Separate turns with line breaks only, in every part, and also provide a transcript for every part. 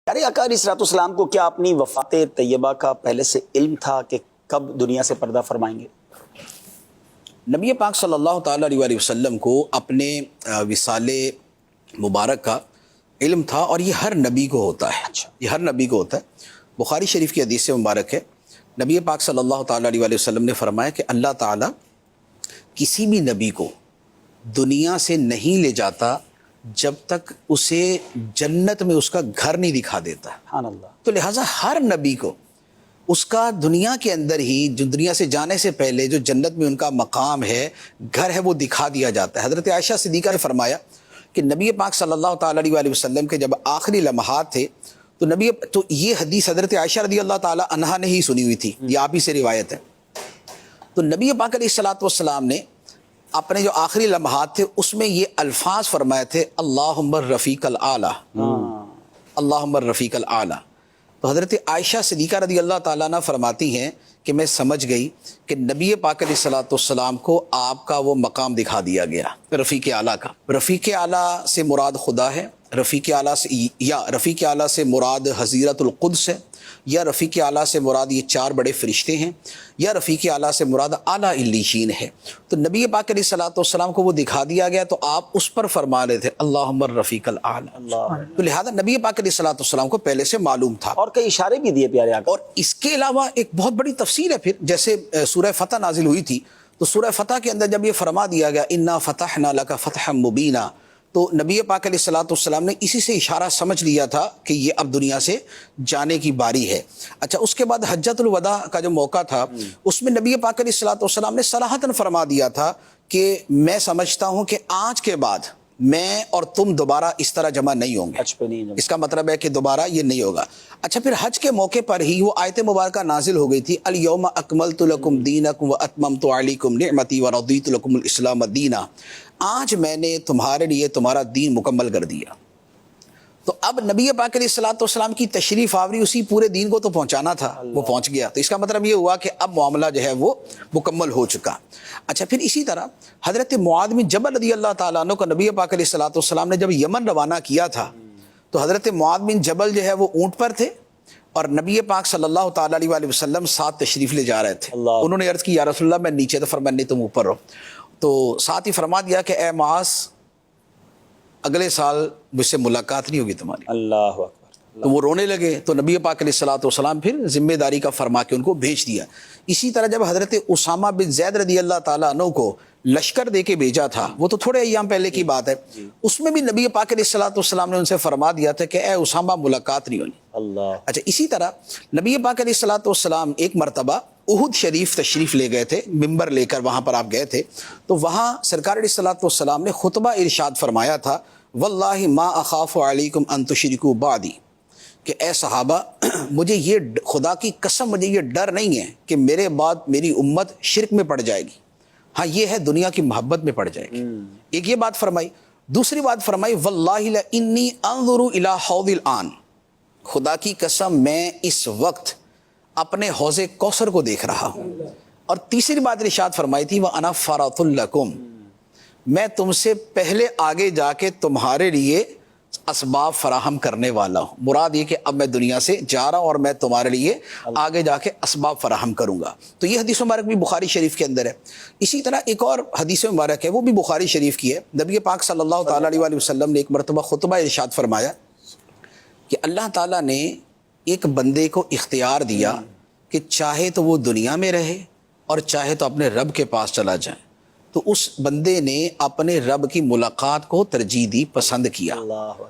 پیارے آقا علیہ الصلوۃ والسلام کو کیا اپنی وفات طیبہ کا پہلے سے علم تھا کہ کب دنیا سے پردہ فرمائیں گے؟
نبی پاک صلی اللہ تعالیٰ علیہ وآلہ وسلم کو اپنے وصال مبارک کا علم تھا، اور یہ ہر نبی کو ہوتا ہے. یہ ہر نبی کو ہوتا ہے. بخاری شریف کی حدیث مبارک ہے، نبی پاک صلی اللہ تعالیٰ علیہ وآلہ وسلم نے فرمایا کہ اللہ تعالیٰ کسی بھی نبی کو دنیا سے نہیں لے جاتا جب تک اسے جنت میں اس کا گھر نہیں دکھا دیتا.
سبحان اللہ.
تو لہٰذا ہر نبی کو اس کا دنیا کے اندر ہی، جو دنیا سے جانے سے پہلے جو جنت میں ان کا مقام ہے، گھر ہے، وہ دکھا دیا جاتا ہے. حضرت عائشہ صدیقہ نے فرمایا کہ نبی پاک صلی اللہ تعالیٰ علیہ وآلہ وسلم کے جب آخری لمحات تھے تو یہ حدیث حضرت عائشہ رضی اللہ تعالیٰ عنہا نے ہی سنی ہوئی تھی، یہ آپ ہی سے روایت ہے. تو نبی پاک علیہ الصلوۃ والسلام نے اپنے جو آخری لمحات تھے اس میں یہ الفاظ فرمائے تھے، اللہم الرفیق الاعلیٰ، اللہم الرفیق الاعلیٰ. تو حضرت عائشہ صدیقہ رضی اللہ تعالیٰ عنہ فرماتی ہیں کہ میں سمجھ گئی کہ نبی پاک علیہ الصلوۃ والسلام کو آپ کا وہ مقام دکھا دیا گیا رفیق اعلیٰ کا. رفیق اعلیٰ سے مراد خدا ہے، رفیق اعلیٰ سے یا رفیق اعلیٰ سے مراد حضیرت القدس ہے، یا رفیق اعلیٰ سے مراد یہ 4 بڑے فرشتے ہیں، یا رفیق اعلیٰ سے مراد اعلیٰ علیین ہے. تو نبی پاک علیہ الصلوۃ والسلام کو وہ دکھا دیا گیا تو آپ اس پر فرما رہے تھے اللہم الرفیق الاعلیٰ. تو لہذا نبی پاک علیہ الصلوۃ والسلام کو پہلے سے معلوم تھا.
اور کئی اشارے بھی دیے پیارے آقا.
اور اس کے علاوہ ایک بہت بڑی تفسیر ہے. پھر جیسے سورہ فتح نازل ہوئی تھی تو سورہ فتح کے اندر جب یہ فرما دیا گیا انا فتحنا لک فتحا مبینا، تو نبی پاک علیہ الصلوۃ والسلام نے اسی سے اشارہ سمجھ لیا تھا کہ یہ اب دنیا سے جانے کی باری ہے. اچھا، اس کے بعد حجۃ الوداع کا جو موقع تھا اس میں نبی پاک علیہ الصلوۃ والسلام نے صراحتاً فرما دیا تھا کہ میں سمجھتا ہوں کہ آج کے بعد میں اور تم دوبارہ اس طرح جمع نہیں ہوں گے. اس کا مطلب ہے کہ دوبارہ یہ نہیں ہوگا. اچھا، پھر حج کے موقع پر ہی وہ آیت مبارکہ نازل ہو گئی تھی، الیوم اکملت لکم دینکم واتممت علیکم نعمتی ورضیت لکم الاسلام دینا. آج میں نے تمہارے لیے تمہارا دین مکمل کر دیا. تو اب نبی پاک علیہ الصلوۃ والسلام کی تشریف آوری اسی پورے دین کو تو پہنچانا تھا، وہ پہنچ گیا. تو اس کا مطلب یہ ہوا کہ اب معاملہ جو ہے وہ مکمل ہو چکا. اچھا، پھر اسی طرح حضرت معاذ بن جبل رضی اللہ تعالیٰ عنہ کو نبی پاک علیہ الصلوۃ والسلام نے جب یمن روانہ کیا تھا تو حضرت معاذ بن جبل جو ہے وہ اونٹ پر تھے اور نبی پاک صلی اللہ تعالیٰ علیہ وآلہ وسلم ساتھ تشریف لے جا رہے تھے. انہوں نے عرض کی یا رسول اللہ میں نیچے، تو فرمایا نہیں تم اوپر رہو. تو ساتھ ہی فرما دیا کہ اے معاذ اگلے سال مجھ سے ملاقات نہیں ہوگی تمہاری.
اللہ اکبر.
تو وہ رونے لگے تو نبی پاک علیہ الصلوۃ والسلام پھر ذمہ داری کا فرما کے ان کو بھیج دیا. اسی طرح جب حضرت اسامہ بن زید رضی اللہ تعالیٰ عنہ کو لشکر دے کے بھیجا تھا، وہ تو تھوڑے ایام پہلے کی بات ہے، اس میں بھی نبی پاک علیہ الصلوۃ والسلام نے ان سے فرما دیا تھا کہ اے اسامہ ملاقات نہیں ہونی.
اللہ.
اچھا، اسی طرح نبی پاک علیہ الصلوۃ والسلام ایک مرتبہ احد شریف تشریف لے گئے تھے، ممبر لے کر وہاں پر آپ گئے تھے. تو وہاں سرکار علیہ الصلوۃ والسلام نے خطبہ ارشاد فرمایا تھا واللہ ما اخاف علیکم ان تشرکوا بعدی، کہ اے صحابہ مجھے یہ خدا کی قسم مجھے یہ ڈر نہیں ہے کہ میرے بعد میری امت شرک میں پڑ جائے گی. ہاں، یہ ہے دنیا کی محبت میں پڑ جائے گی. ایک یہ بات فرمائی. دوسری بات فرمائی واللہ لانی انظر الی حوض الان، خدا کی قسم میں اس وقت اپنے حوض کوثر کو دیکھ رہا ہوں. اور تیسری بات ارشاد فرمائی تھی وَأَنَا فَرَطٌ لَكُمْ، میں تم سے پہلے آگے جا کے تمہارے لیے اسباب فراہم کرنے والا ہوں. مراد یہ کہ اب میں دنیا سے جا رہا ہوں اور میں تمہارے لیے آگے جا کے اسباب فراہم کروں گا. تو یہ حدیث مبارک بھی بخاری شریف کے اندر ہے. اسی طرح ایک اور حدیث مبارک ہے، وہ بھی بخاری شریف کی ہے. نبی پاک صلی اللہ تعالیٰ علیہ وآلہ وسلم نے ایک مرتبہ خطبہ ارشاد فرمایا کہ اللہ تعالیٰ نے ایک بندے کو اختیار دیا کہ چاہے تو وہ دنیا میں رہے اور چاہے تو اپنے رب کے پاس چلا جائے. تو اس بندے نے اپنے رب کی ملاقات کو ترجیح دی، پسند کیا.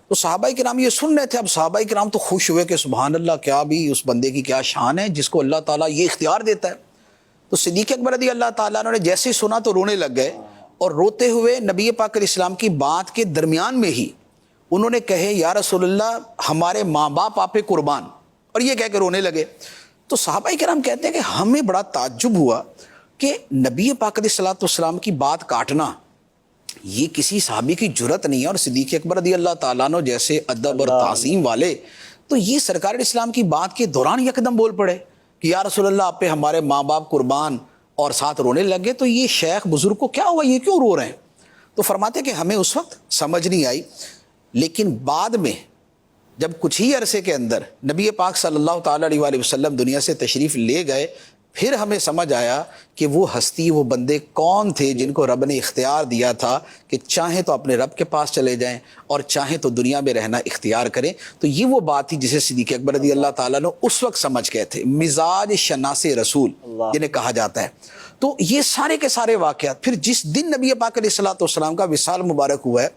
تو صحابہ کرام یہ سن رہے تھے. اب صحابہ کرام تو خوش ہوئے کہ سبحان اللہ، کیا بھی اس بندے کی کیا شان ہے جس کو اللہ تعالیٰ یہ اختیار دیتا ہے. تو صدیق اکبر رضی اللہ تعالیٰ نے جیسے سنا تو رونے لگ گئے، اور روتے ہوئے نبی پاک علیہ السلام کی بات کے درمیان میں ہی انہوں نے کہے یا رسول اللہ ہمارے ماں باپ آپ پہ قربان، اور یہ کہہ کے رونے لگے. تو صحابہ کرام کہتے ہیں کہ ہمیں بڑا تعجب ہوا کہ نبی پاک علیہ الصلوۃ والسلام کی بات کاٹنا یہ کسی صحابی کی جرت نہیں ہے. اور صدیق اکبر رضی اللہ تعالیٰ عنہ جیسے ادب اور تعظیم والے تو یہ سرکار اسلام کی بات کے دوران یکدم بول پڑے کہ یا رسول اللہ آپ پہ ہمارے ماں باپ قربان، اور ساتھ رونے لگے. تو یہ شیخ بزرگ کو کیا ہوا، یہ کیوں رو رہے ہیں؟ تو فرماتے کہ ہمیں اس وقت سمجھ نہیں آئی، لیکن بعد میں جب کچھ ہی عرصے کے اندر نبی پاک صلی اللہ تعالیٰ علیہ وآلہ وسلم دنیا سے تشریف لے گئے، پھر ہمیں سمجھ آیا کہ وہ ہستی، وہ بندے کون تھے جن کو رب نے اختیار دیا تھا کہ چاہیں تو اپنے رب کے پاس چلے جائیں اور چاہیں تو دنیا میں رہنا اختیار کریں۔ تو یہ وہ بات تھی جسے صدیق اکبر رضی اللہ تعالیٰ نے اس وقت سمجھ گئے تھے، مزاج شناس رسول جنہیں کہا جاتا ہے۔ تو یہ سارے کے سارے واقعات، پھر جس دن نبی پاک علیہ الصلوۃ والسلام کا وصال مبارک ہوا ہے،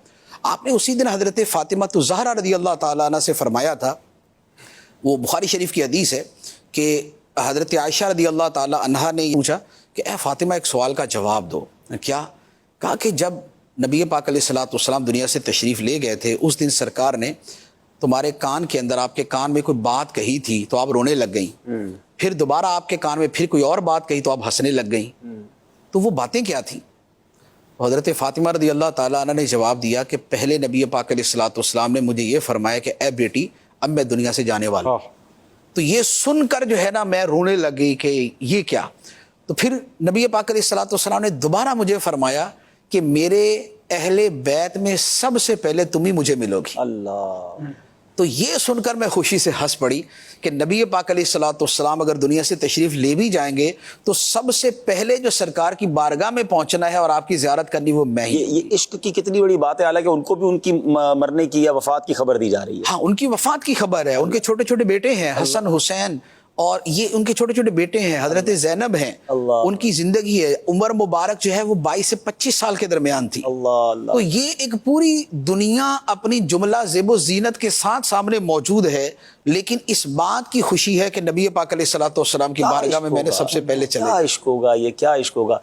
آپ نے اسی دن حضرت فاطمہ الزہرا رضی اللہ تعالیٰ عنہ سے فرمایا تھا، وہ بخاری شریف کی حدیث ہے کہ حضرت عائشہ رضی اللہ تعالیٰ عنہا نے پوچھا کہ اے فاطمہ ایک سوال کا جواب دو۔ کیا؟ کہا کہ جب نبی پاک علیہ الصلوۃ والسلام دنیا سے تشریف لے گئے تھے، اس دن سرکار نے تمہارے کان کے اندر، آپ کے کان میں کوئی بات کہی تھی تو آپ رونے لگ گئیں، پھر دوبارہ آپ کے کان میں پھر کوئی اور بات کہی تو آپ ہنسنے لگ گئیں، تو وہ باتیں کیا تھیں؟ حضرت فاطمہ رضی اللہ تعالیٰ عنہ نے جواب دیا کہ پہلے نبی پاک علیہ الصلوۃ والسلام نے مجھے یہ فرمایا کہ اے بیٹی اب میں دنیا سے جانے والا ہوں۔ تو یہ سن کر جو ہے نا میں رونے لگی کہ یہ کیا؟ تو پھر نبی پاک علیہ الصلوۃ والسلام نے دوبارہ مجھے فرمایا کہ میرے اہل بیت میں سب سے پہلے تم ہی مجھے ملو گی۔
اللہ،
تو یہ سن کر میں خوشی سے ہنس پڑی کہ نبی پاک علیہ الصلوۃ والسلام اگر دنیا سے تشریف لے بھی جائیں گے تو سب سے پہلے جو سرکار کی بارگاہ میں پہنچنا ہے اور آپ کی زیارت کرنی وہ میں ہی۔
یہ عشق کی کتنی بڑی بات ہے، حالانکہ ان کو بھی ان کی مرنے کی یا وفات کی خبر دی جا رہی ہے۔
ہاں، ان کی وفات کی خبر ہے، ان کے چھوٹے چھوٹے بیٹے ہیں حسن حسین، اور یہ ان کے چھوٹے چھوٹے بیٹے ہیں، حضرت زینب ہیں،
اللہ،
ان کی زندگی ہے، عمر مبارک جو ہے وہ 22 سے 25 سال کے درمیان تھی۔
اللہ اللہ،
تو یہ ایک پوری دنیا اپنی جملہ زیب و زینت کے ساتھ سامنے موجود ہے، لیکن اس بات کی خوشی ہے کہ نبی پاک علیہ الصلوۃ والسلام کی بارگاہ میں نے سب سے پہلے چلے۔
کیا عشق ہوگا یہ، کیا عشق ہوگا۔